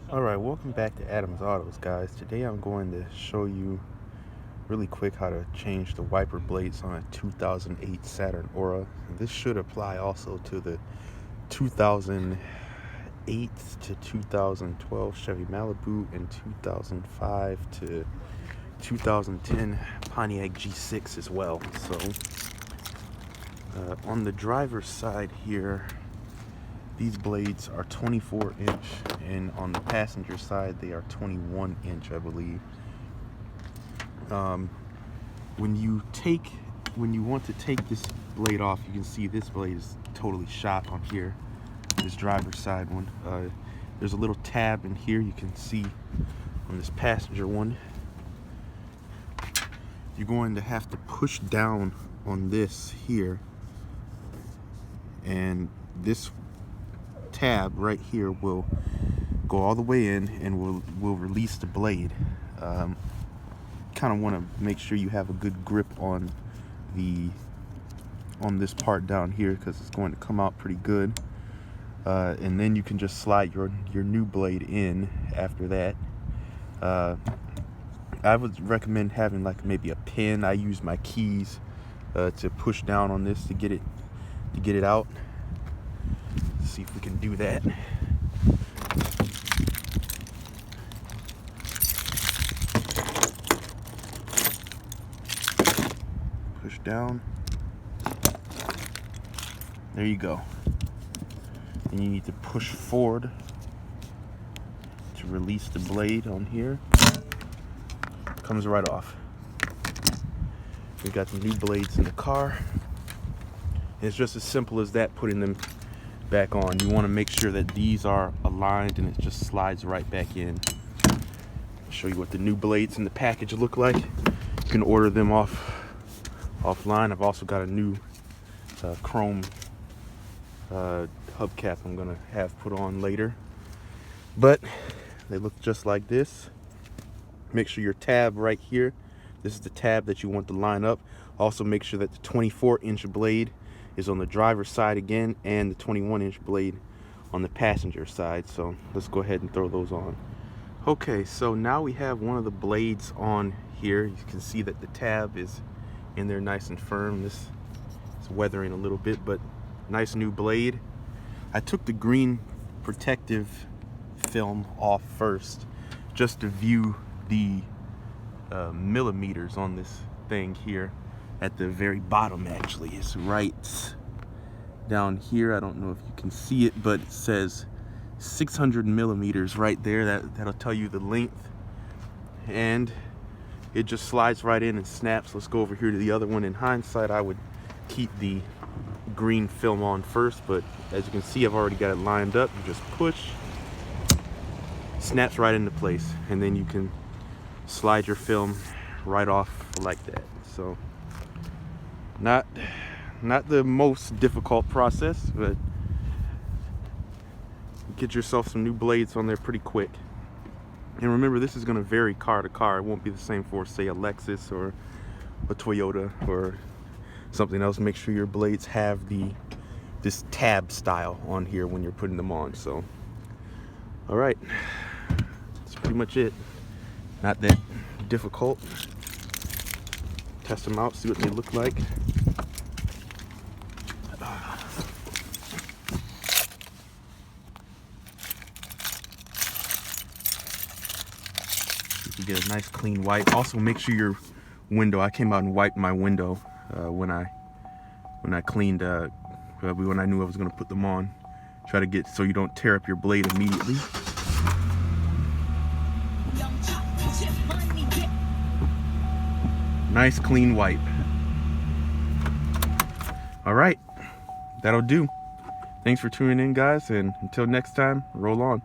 Alright, welcome back to Adam's Autos, guys. Today I'm going to show you really quick how to change the wiper blades on a 2008 Saturn Aura. And this should apply also to the 2008 to 2012 Chevy Malibu and 2005 to 2010 Pontiac G6 as well. So on the driver's side here, these blades are 24 inch, and on the passenger side they are 21 inch, I believe. When you want to take this blade off, you can see this blade is totally shot on here, this driver's side one. There's a little tab in here you can see on this passenger one. You're going to have to push down on this here, and this tab right here will go all the way in and will release the blade. Kind of want to make sure you have a good grip on this part down here, because it's going to come out pretty good. And then you can just slide your new blade in after that. I would recommend having like maybe a pin. I use my keys to push down on this to get it out. Let's see if we can do that. Push down. There you go. And you need to push forward to release the blade on here. Comes right off. We got the new blades in the car. It's just as simple as that, putting them back on. You want to make sure that these are aligned and it just slides right back in. I'll show you what the new blades in the package look like. You can order them offline. I've also got a new chrome hubcap I'm gonna have put on later, but they look just like this. Make sure your tab right here, this is the tab that you want to line up. Also make sure that the 24-inch blade is on the driver's side again, and the 21-inch blade on the passenger side. So let's go ahead and throw those on. Okay, so now we have one of the blades on here. You can see that the tab is in there nice and firm. This is weathering a little bit, but nice new blade. I took the green protective film off first just to view the millimeters on this thing here. At the very bottom, actually, it's right down here. I don't know if you can see it, but it says 600 millimeters right there. That'll tell you the length, and it just slides right in and snaps. Let's go over here to the other one. In hindsight, I would keep the green film on first, but as you can see, I've already got it lined up. You just push, snaps right into place, and then you can slide your film right off like that. So not the most difficult process, but get yourself some new blades on there pretty quick. And remember, this is going to vary car to car. It won't be the same for, say, a Lexus or a Toyota or something else. Make sure your blades have this tab style on here when you're putting them on. So all right, that's pretty much it. Not that difficult. Test them out, see what they look like. You get a nice clean wipe. Also make sure your window, I came out and wiped my window when I cleaned when I knew I was going to put them on. Try to get so you don't tear up your blade immediately. Nice clean wipe. All right, that'll do. Thanks for tuning in, guys, and until next time, roll on.